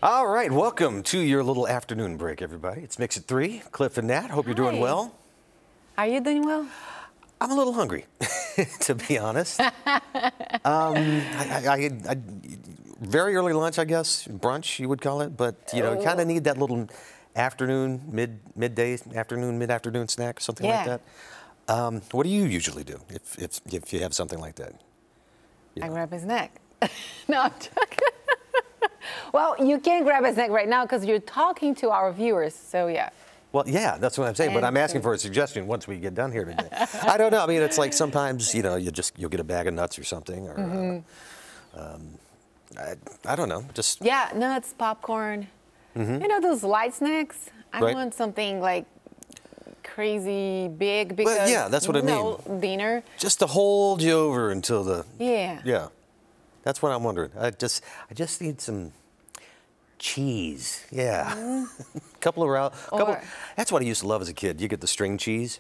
All right, welcome to your little afternoon break, everybody. It's Mix at 3. Cliff and Nat, hope you're doing well. Are you doing well? I'm a little hungry, to be honest. I very early lunch, I guess, brunch, you would call it. But, you know, you kind of need that little afternoon, mid-afternoon snack or something like that. What do you usually do if you have something like that? You know. I grab a snack. No, I'm joking. Well, you can grab a snack right now because you're talking to our viewers, so yeah. Well, yeah, that's what I'm saying, but I'm asking for a suggestion once we get done here today. I don't know. I mean, it's like sometimes, you know, you'll get a bag of nuts or something, or I don't know, just yeah, nuts, popcorn. You know those light snacks? I want something like crazy big because yeah, that's what I mean. Dinner. Just to hold you over until the yeah. That's what I'm wondering. I just need some cheese. Yeah. couple of that's what I used to love as a kid. You get the string cheese,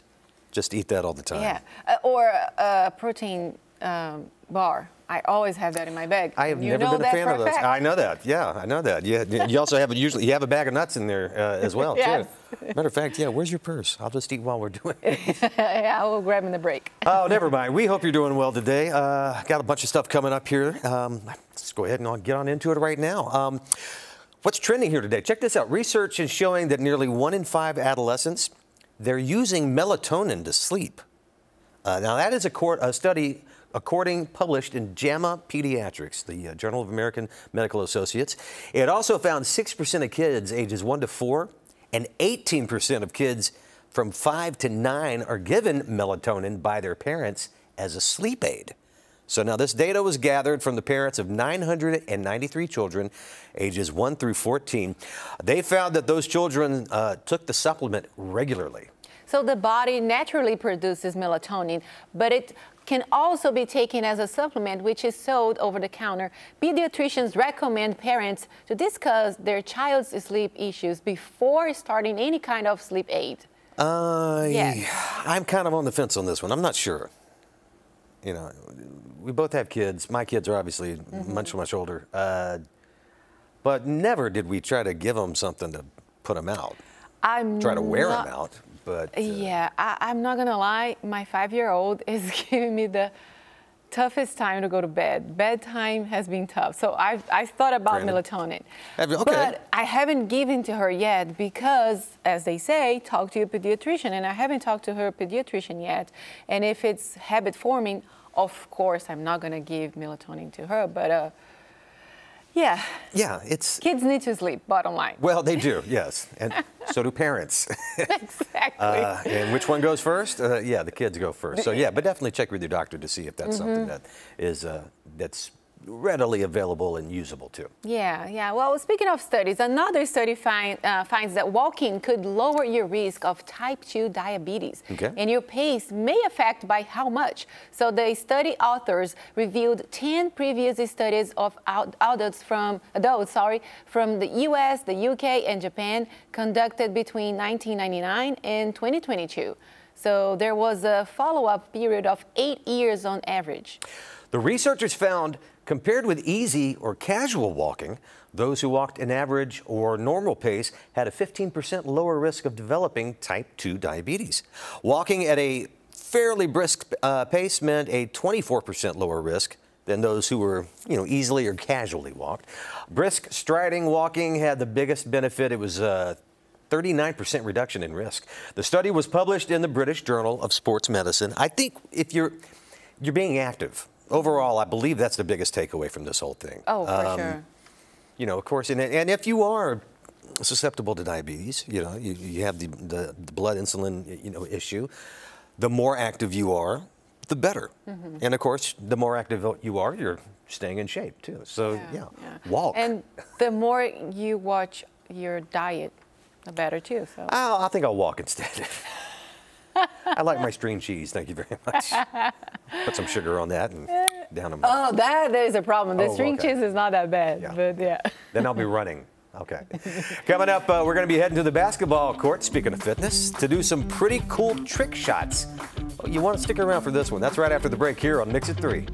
just eat that all the time. Yeah, or a protein bar. I always have that in my bag. I have never been a fan of those. I know that. Yeah, I know that. You also have you have a bag of nuts in there as well too. Matter of fact, yeah. Where's your purse? I'll just eat while we're doing it. Yeah, I will grab in the break. Oh, never mind. We hope you're doing well today. Got a bunch of stuff coming up here. Let's go ahead and get on into it right now. What's trending here today? Check this out. Research is showing that nearly 1 in 5 adolescents, they're using melatonin to sleep. Now that is a study published in JAMA Pediatrics, the Journal of American Medical Associates. It also found 6% of kids ages 1 to 4 and 18% of kids from 5 to 9 are given melatonin by their parents as a sleep aid. So now this data was gathered from the parents of 993 children ages 1 through 14. They found that those children took the supplement regularly. So the body naturally produces melatonin, but it can also be taken as a supplement, which is sold over the counter. Pediatricians recommend parents to discuss their child's sleep issues before starting any kind of sleep aid. I'm kind of on the fence on this one. I'm not sure. You know, we both have kids. My kids are obviously much older. But never did we try to give them something to put them out. Try to wear them out. But, yeah, I'm not gonna lie, my 5-year-old is giving me the toughest time to go to bed. Bedtime has been tough, so I've thought about melatonin. But I haven't given to her yet because, as they say, talk to your pediatrician, and I haven't talked to her pediatrician yet. And if it's habit forming, of course, I'm not gonna give melatonin to her, but yeah, it's... Kids need to sleep, bottom line. Well, they do, yes, and so do parents. Exactly. And which one goes first? Yeah, the kids go first. So yeah, but definitely check with your doctor to see if that's something that is that's readily available and usable too. Yeah. Well, speaking of studies, another study finds that walking could lower your risk of type 2 diabetes. And your pace may affect by how much. So the study authors reviewed 10 previous studies of adults from the US, the UK, and Japan conducted between 1999 and 2022. So there was a follow-up period of 8 years on average. The researchers found, compared with easy or casual walking, those who walked an average or normal pace had a 15% lower risk of developing type 2 diabetes. Walking at a fairly brisk pace meant a 24% lower risk than those who were, easily or casually walked. Brisk striding walking had the biggest benefit. It was 39% reduction in risk. The study was published in the British Journal of Sports Medicine. I think if you're being active, overall, I believe that's the biggest takeaway from this whole thing. Oh, for sure. Of course, and if you are susceptible to diabetes, you have the blood insulin, issue, the more active you are, the better. And of course, the more active you are, you're staying in shape too. So walk. And the more you watch your diet, the better too. So I think I'll walk instead. I like my string cheese, thank you very much. Put some sugar on that and back down a month. Oh, that is a problem. The string cheese is not that bad, but yeah. Then I'll be running. Okay. Coming up, we're going to be heading to the basketball court, speaking of fitness, to do some pretty cool trick shots. Well, you want to stick around for this one. That's right after the break here on Mix It 3.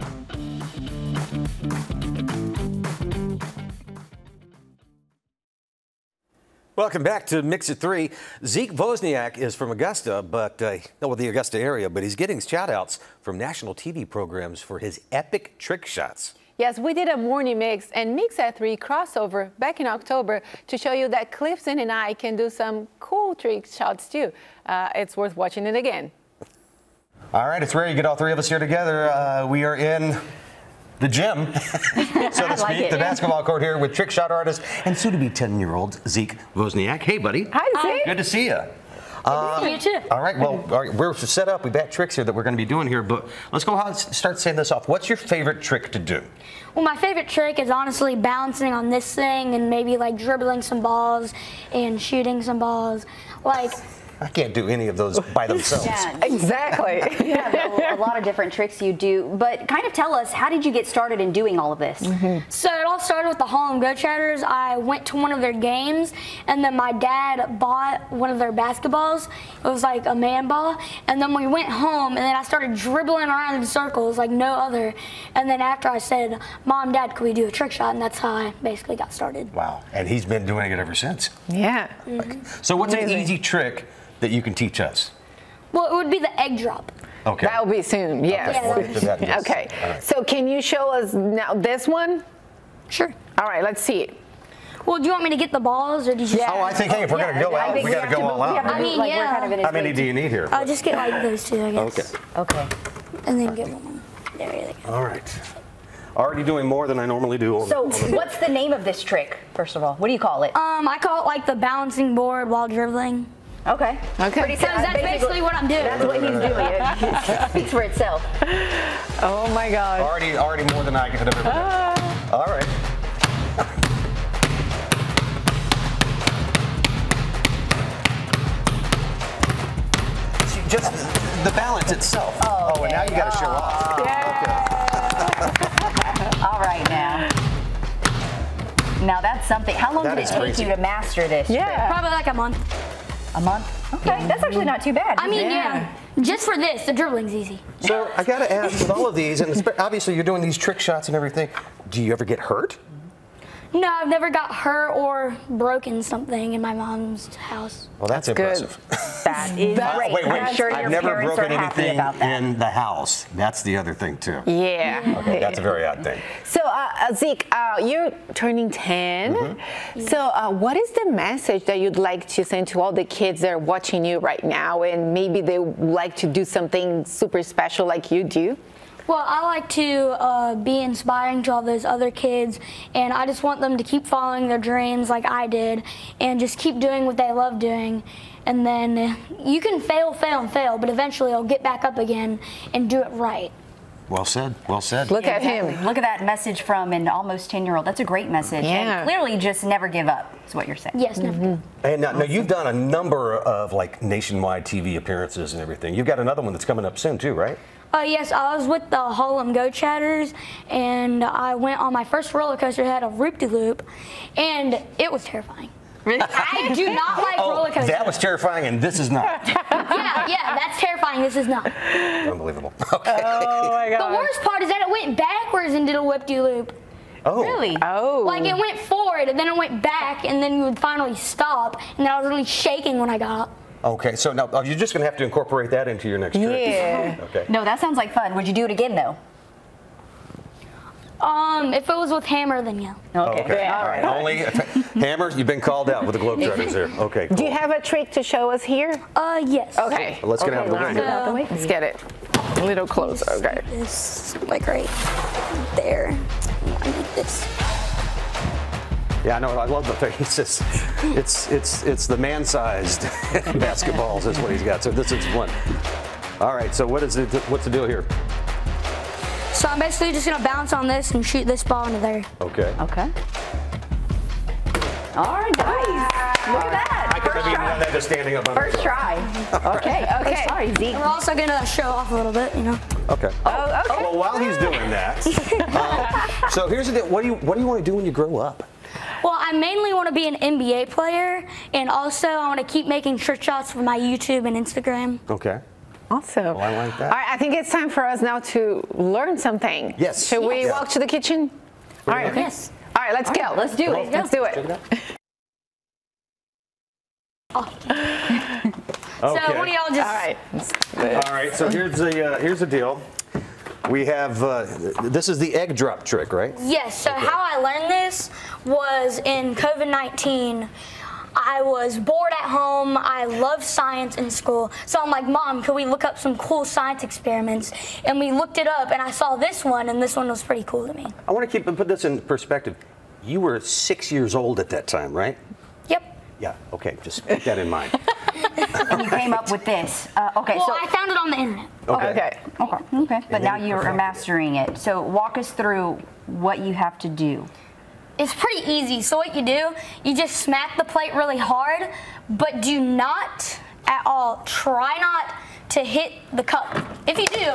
Welcome back to Mix It 3. Zeke Vozniak is from Augusta, but well, the Augusta area, but he's getting shout-outs from national TV programs for his epic trick shots. Yes, we did a morning mix and Mix at 3 crossover back in October to show you that Clifton and I can do some cool trick shots too. It's worth watching it again. All right, it's rare you get all three of us here together. We are in the gym, so to speak, the basketball court here with trick shot artist and soon-to-be 10-year-old Zeke Vozniak. Hey, buddy. Hi, Zeke. Good to see you. You too. All right, well, we're set up. We've got tricks here that we're going to be doing here, but let's go ahead and start saying this off. What's your favorite trick to do? Well, my favorite trick is honestly balancing on this thing and maybe like dribbling some balls and shooting some balls. Like, I can't do any of those by themselves. Yeah, Exactly. you have a lot of different tricks you do, but kind of tell us, how did you get started in doing all of this? so it all started with the Harlem Go Chatters. I went to one of their games, and then my dad bought one of their basketballs. It was like a man ball, and then we went home, and then I started dribbling around in circles like no other. And then after I said, Mom, Dad, could we do a trick shot? And that's how I basically got started. Wow, and he's been doing it ever since. Yeah. Okay. So what's an easy trick that you can teach us? Well, it would be the egg drop. Okay. That will be soon, yes. Okay, we'll get to that, yes. Okay. All right. So can you show us now this one? Sure. All right, let's see it. Well, do you want me to get the balls, or do you just... Oh, I think, hey, if we're going to go out, we got to go all out. I mean, yeah. How many do you need here? I'll just get like those two, I guess. Okay. Okay. And then get one. There you go. All right. Already doing more than I normally do. So what's the name of this trick, first of all? What do you call it? I call it like the balancing board while dribbling. Okay. Okay. So that's basically what I'm doing. That's what he's doing. It speaks for itself. Oh my God. Already more than I could have ever done. All right. See, just the balance itself. Oh, and now you got to show off. All right, now. Now that's something. How long That did it is take crazy. you to master this? Yeah. Probably like a month. A month? Okay, that's actually not too bad. I mean, yeah. Just for this, the dribbling's easy. So I got to ask, with all of these, and obviously you're doing these trick shots and everything, do you ever get hurt? No, I've never got hurt or broken something in my mom's house. Well, that's impressive. That is great. Wait, I'm sure I've your never parents broken are happy anything about that. in the house. That's the other thing, too. Yeah. Okay, that's a very odd thing. So, Zeke, you're turning 10. So, what is the message that you'd like to send to all the kids that are watching you right now, and maybe they would like to do something super special like you do? Well, I like to be inspiring to all those other kids, and I just want them to keep following their dreams like I did, and just keep doing what they love doing. And then you can fail, but eventually you'll get back up again and do it right. Well said. Well said. Look at him. Look at that message from an almost 10-year-old. That's a great message. Yeah. And clearly just never give up, is what you're saying. Yes, never. And now you've done a number of like nationwide TV appearances and everything. You've got another one that's coming up soon, too, right? Yes, I was with the Harlem Go Chatters, and I went on my first roller coaster that had a loop-de-loop, and it was terrifying. Really? I do not like roller coasters. That was terrifying, and this is not. Yeah, that's terrifying. This is not. Unbelievable. Okay. Oh my God. The worst part is that it went backwards and did a loop-de-loop. Oh. Really? Oh. Like it went forward, and then it went back, and then you would finally stop, and then I was really shaking when I got up. Okay, so now you're just going to have to incorporate that into your next trick. Yeah. Okay. No, that sounds like fun. Would you do it again, though? If it was with hammer, then yeah. Okay. All right. Only Hammer, you've been called out with the Globetrotters here. Okay. Cool. Do you have a trick to show us here? Yes. Okay. Let's get out of the way here. Let's get it a little closer. Okay. This, like right there. I need this. Yeah, I know. I love the thing. It's just, it's the man-sized basketballs. That's what he's got. So this is one. All right. So what's the deal here? So I'm basically just gonna bounce on this and shoot this ball into there. Okay. Okay. All right, nice. Look at that. I could have even done that just standing up on First try. Okay. Okay. Sorry, Zeke. We're also gonna show off a little bit, you know. Okay. Oh, okay. Well, while he's doing that, so here's the deal. What do you want to do when you grow up? Well, I mainly want to be an NBA player, and also I want to keep making trick shots for my YouTube and Instagram. Okay. Awesome. Well, I like that. All right, I think it's time for us now to learn something. Yes. Should we Yeah. walk to the kitchen? All right. Okay. Yes. All right, let's go. Let's do it. Let's do it. Okay. So what do y'all just? All right. All right. So here's the deal. We have this is the egg drop trick, right? Yes. So how I learned this was in COVID-19. I was bored at home. I loved science in school. So I'm like, Mom, could we look up some cool science experiments? And we looked it up, and I saw this one, and this one was pretty cool to me. I want to put this in perspective. You were 6 years old at that time, right? Yep. Yeah. Okay. Just keep that in mind. And you came up with this. Okay. Well, So. I found it on the internet. Okay. Okay. But now you're mastering it. So walk us through what you have to do. It's pretty easy. So what you do, you just smack the plate really hard, but do not at all, try not to hit the cup. If you do,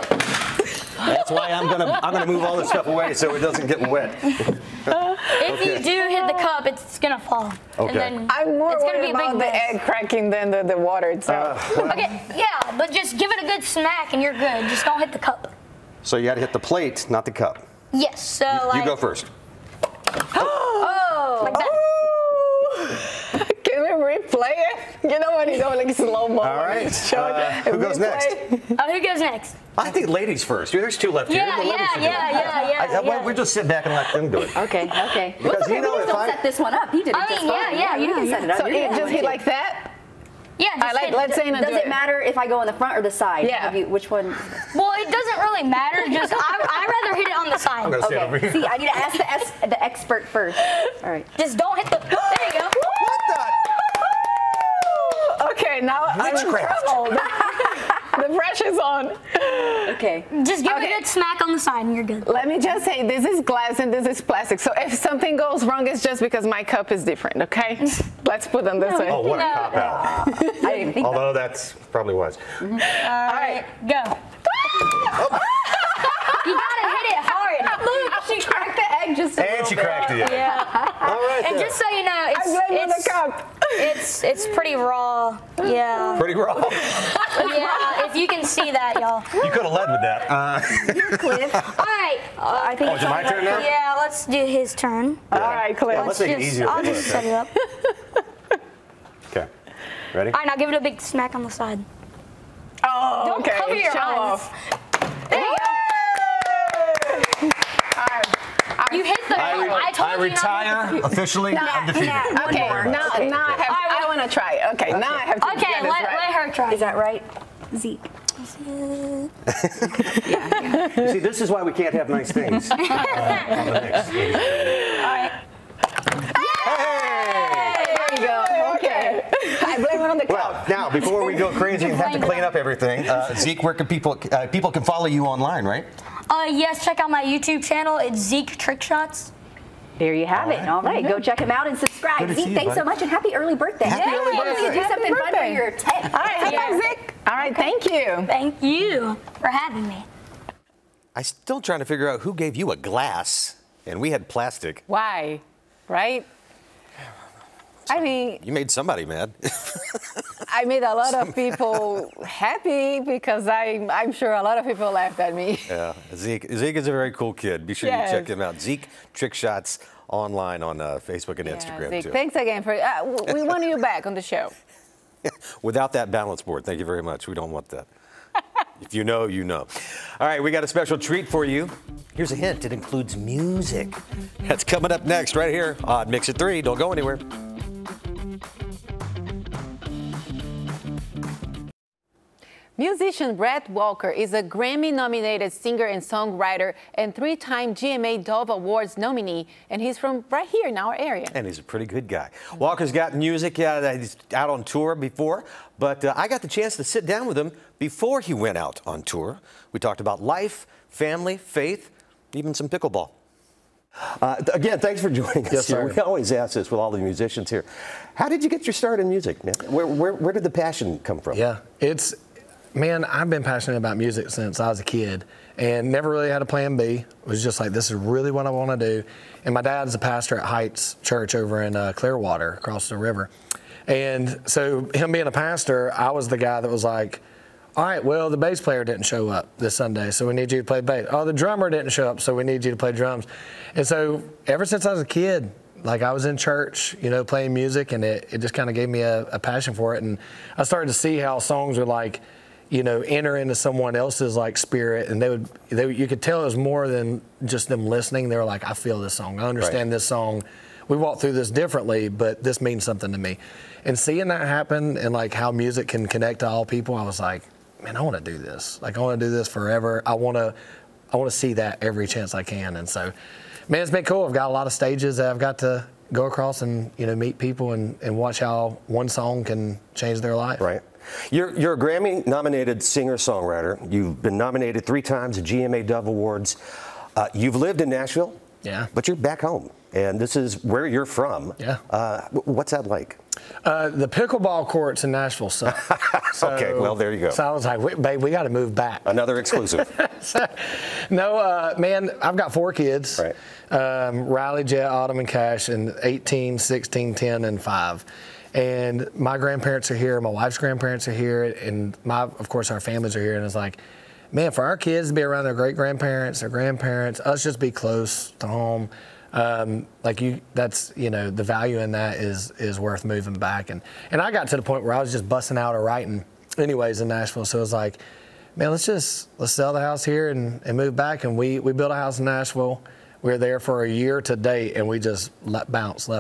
That's why I'm gonna move all this stuff away so it doesn't get wet. if you do hit the cup, it's gonna fall. Okay. And then I'm more it's gonna worried be a big about the mess. egg cracking than the water itself. Okay, yeah, but just give it a good smack and you're good. Just don't hit the cup. So you got to hit the plate, not the cup. Yes, so You like, go first. oh, like that. Can we replay it? You know when he's going like slow mo. All right. Who goes next? Who goes next? I think ladies first. There's two left here. Yeah, The ladies should do it. yeah. We'll just sit back and let them do it. Okay. Okay. Because That's okay. you know, We if can still I- set this one up. He did it I just mean, fine. yeah, you can set it up. So You're it the just one hit too. like that? Yeah, just hit Let's say Does it matter if I go on the front or the side? Yeah. Which one? Well, it doesn't really matter. Just I'd rather hit it on the side. I'm gonna stand over here. See, I need to ask the expert first. All right. Just don't hit the. There you go. What the? Okay, now I'm in Witchcraft. trouble. The pressure's on. Okay. Just give it Okay. a good smack on the side and you're good. Let me just say, this is glass and this is plastic. So if something goes wrong, it's just because my cup is different, okay? Let's put them this way. Oh, what a No. cop out. I didn't even think Although that's probably was. All right, go. You gotta hit it hard. Look, she cracked the egg just a And little she bit. cracked it. Yeah. All right. And then. just so you know, I blame the cup. it's pretty raw. Yeah. Pretty raw. Yeah. If you can see that, y'all. You could have led with that. Cliff. All right. I think Is it my turn now? Yeah. Let's do his turn. All right, Cliff. Yeah, let's make it easier. I'll just set it up. Okay. Ready? All right, now give it a big smack on the side. Oh, Don't okay. cover your Show eyes. off. There you go. All right. You hit the. I told you not to- officially undefeated. Okay, now I want to try it. Okay, now I have to Okay, get this let right. her try. Is that right? Zeke. See, this is why we can't have nice things on the mix. There you go. Okay. I blame it on the cup. Well, now before we go crazy and have to clean up everything, Zeke, where can people can follow you online, right? Yes, check out my YouTube channel. It's Zeke Trick Shots. There you have it. All right, go check him out and subscribe. Good to see Zeke, you, thanks buddy. so much and happy early birthday. Happy early birthday. You do Happy something fun for birthday. your 10th. All right, high five, Zeke. All right, thank you. Thank you for having me. I'm still trying to figure out who gave you a glass, and we had plastic. Why? Right? I mean, You made somebody mad. I made a lot of people happy because I'm sure a lot of people laughed at me. Yeah, Zeke is a very cool kid. Be sure Yes. you check him out. Zeke Trick Shots online on Facebook and Instagram Zeke, too. thanks again for. We want you back on the show. Without that balance board, thank you very much. We don't want that. If you know, you know. All right, we got a special treat for you. Here's a hint. It includes music. That's coming up next right here on Mix It 3. Don't go anywhere. Musician Rhett Walker is a Grammy-nominated singer and songwriter and 3-time GMA Dove Awards nominee, and he's from right here in our area. And he's a pretty good guy. Walker's got music. He's out on tour before, but I got the chance to sit down with him before he went out on tour. We talked about life, family, faith, even some pickleball. Again, thanks for joining us. Yes, sir. We always ask this with all the musicians here. How did you get your start in music, man? Where did the passion come from? Yeah, man, I've been passionate about music since I was a kid and never really had a plan B. It was just like, this is really what I want to do. And my dad's a pastor at Heights Church over in Clearwater, across the river. And so him being a pastor, I was the guy that was like, all right, well, the bass player didn't show up this Sunday, so we need you to play bass. Oh, the drummer didn't show up, so we need you to play drums. And so ever since I was a kid, like I was in church, playing music, and it just kind of gave me a passion for it. And I started to see how songs would like, enter into someone else's like spirit, and you could tell it was more than just them listening. They were like, I feel this song, I understand this song. We walk through this differently, but this means something to me. And seeing that happen and like how music can connect to all people, I was like, man, I want to do this. Like, I want to do this forever. I want to see that every chance I can. And so, man, it's been cool. I've got a lot of stages that I've got to go across and, meet people and watch how one song can change their life. Right. You're a Grammy-nominated singer-songwriter. You've been nominated 3 times at GMA Dove Awards. You've lived in Nashville. Yeah. But you're back home, and this is where you're from. Yeah. What's that like? The pickleball courts in Nashville suck. Okay, well, there you go. So I was like, babe, we got to move back. Another exclusive. No, man, I've got 4 kids. Right. Riley, Jet, Autumn, and Cash, and 18, 16, 10, and 5. And my grandparents are here. My wife's grandparents are here. And of course, our families are here. And it's like, man, for our kids to be around their great-grandparents, their grandparents, us just be close to home. That's, the value in that is worth moving back. And I got to the point where I was just busting out or writing anyways in Nashville. So it was like, man, let's sell the house here and move back. And we built a house in Nashville. We were there for a year to date, and we just left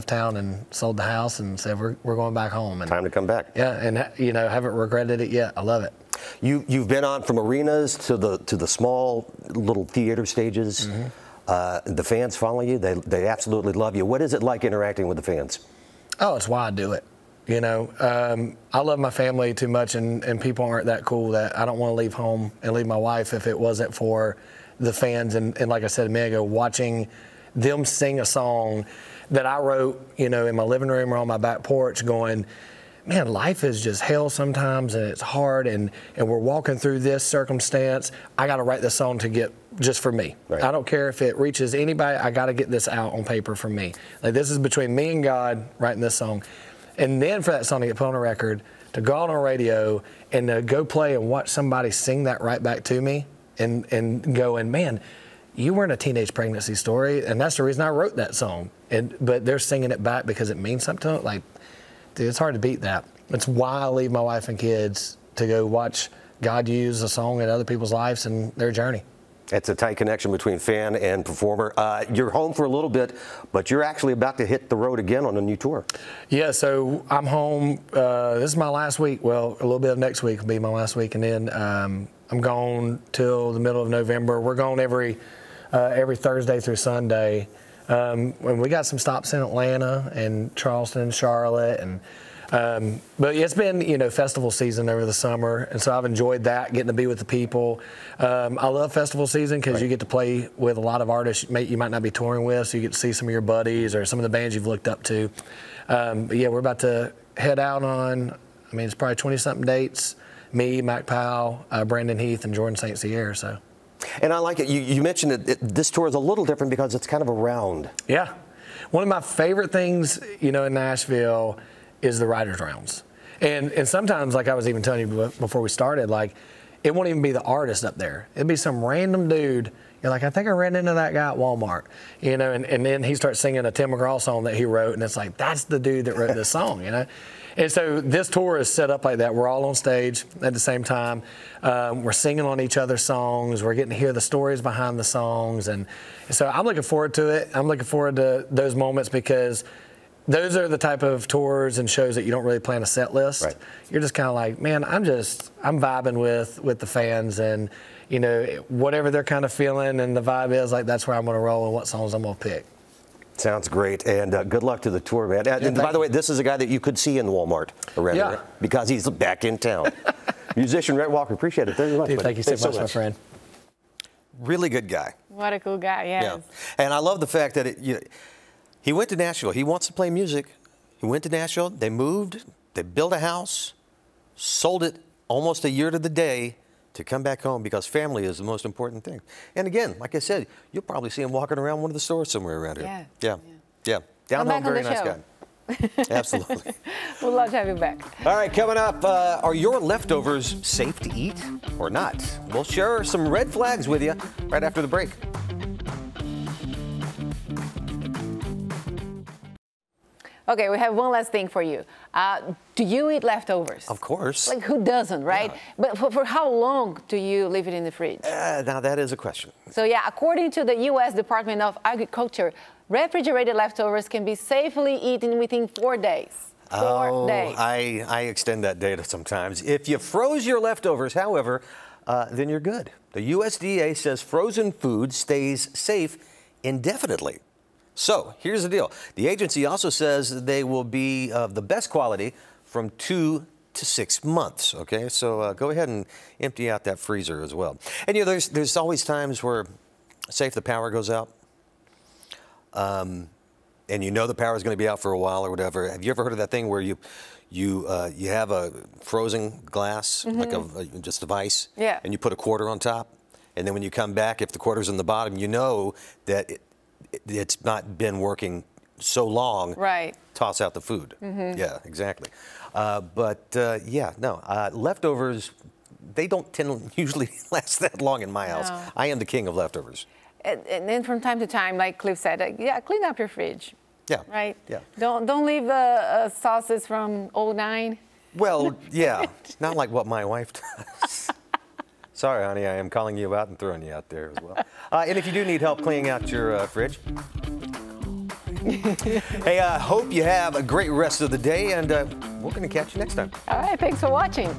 town and sold the house and said, we're going back home. And time to come back. Yeah. And haven't regretted it yet. I love it. You've been on from arenas to the small little theater stages. Mm-hmm. The fans follow you. They absolutely love you. What is it like interacting with the fans? Oh, it's why I do it. I love my family too much, and people aren't that cool that I don't want to leave home and leave my wife if it wasn't for the fans. And like I said a minute ago, watching them sing a song that I wrote, in my living room or on my back porch, going, man, life is just hell sometimes, and it's hard, and we're walking through this circumstance. I got to write this song to get just for me. Right. I don't care if it reaches anybody. I got to get this out on paper for me. Like, this is between me and God writing this song. And then for that song to get put on a record, to go on a radio, and to go play and watch somebody sing that right back to me, and going, man, you weren't a teenage pregnancy story, and that's the reason I wrote that song. But they're singing it back because it means something to them. Like, dude, it's hard to beat that. It's why I leave my wife and kids to go watch God use a song in other people's lives and their journey. It's a tight connection between fan and performer. You're home for a little bit, but you're actually about to hit the road again on a new tour. Yeah, so I'm home. This is my last week. Well, a little bit of next week will be my last week, and then I'm gone till the middle of November. We're gone every Thursday through Sunday. And we got some stops in Atlanta and Charleston, Charlotte, and but it's been festival season over the summer, and so I've enjoyed that, getting to be with the people. I love festival season because you get to play with a lot of artists you might not be touring with, so you get to see some of your buddies or some of the bands you've looked up to. But yeah, we're about to head out on, it's probably 20-something dates. Me, Mac Powell, Brandon Heath, and Jordan St. Sierra. So. And I like it. You mentioned this tour is a little different because it's kind of a round. Yeah. One of my favorite things, in Nashville is the writers' rounds. And sometimes, like I was even telling you before we started, like, it won't even be the artist up there. It'd be some random dude. You're like, I think I ran into that guy at Walmart, and then he starts singing a Tim McGraw song that he wrote, and it's like, that's the dude that wrote this song, And so this tour is set up like that. We're all on stage at the same time. We're singing on each other's songs. We're getting to hear the stories behind the songs. And so I'm looking forward to it. I'm looking forward to those moments because those are the type of tours and shows that you don't really plan a set list. Right. You're just kind of like, man, I'm vibing with the fans, and whatever they're kind of feeling and the vibe is, like, that's where I'm going to roll and what songs I'm going to pick. Sounds great, and good luck to the tour, man. And by the way, this is a guy that you could see in Walmart around because he's back in town. Musician Rhett Walker, appreciate it very much. Dude, thank you so much, my friend. Really good guy. What a cool guy, yes. Yeah. And I love the fact that he went to Nashville. He wants to play music. He went to Nashville. They moved. They built a house, sold it almost a year to the day to come back home because family is the most important thing. And again, like I said, you'll probably see him walking around one of the stores somewhere around here. Yeah. Down home, very nice guy. Absolutely. We'd love to have you back. All right, coming up, are your leftovers safe to eat or not? We'll share some red flags with you right after the break. Okay, we have one last thing for you. Do you eat leftovers? Of course. Like, who doesn't, right? Yeah. But for how long do you leave it in the fridge? Now, that is a question. So, yeah, according to the U.S. Department of Agriculture, refrigerated leftovers can be safely eaten within 4 days. 4 days. I extend that data sometimes. If you froze your leftovers, however, then you're good. The USDA says frozen food stays safe indefinitely. So here's the deal. The agency also says they will be of the best quality from 2 to 6 months. Okay, so go ahead and empty out that freezer as well. And there's always times where, say if the power goes out, and the power is going to be out for a while or whatever. Have you ever heard of that thing where you have a frozen glass, like just of ice, and you put a quarter on top, and then when you come back, if the quarter's in the bottom, you know that it's not been working so long. Right. Toss out the food. Yeah, exactly. Leftovers, they don't usually last that long in my house. I am the king of leftovers. And then from time to time, like Cliff said, clean up your fridge. Yeah. Right? Yeah. Don't leave the sauces from '09. Well, yeah. Not like what my wife does. Sorry, honey, I am calling you out and throwing you out there as well. And if you do need help cleaning out your fridge, hey, I hope you have a great rest of the day, and we're going to catch you next time. All right, thanks for watching.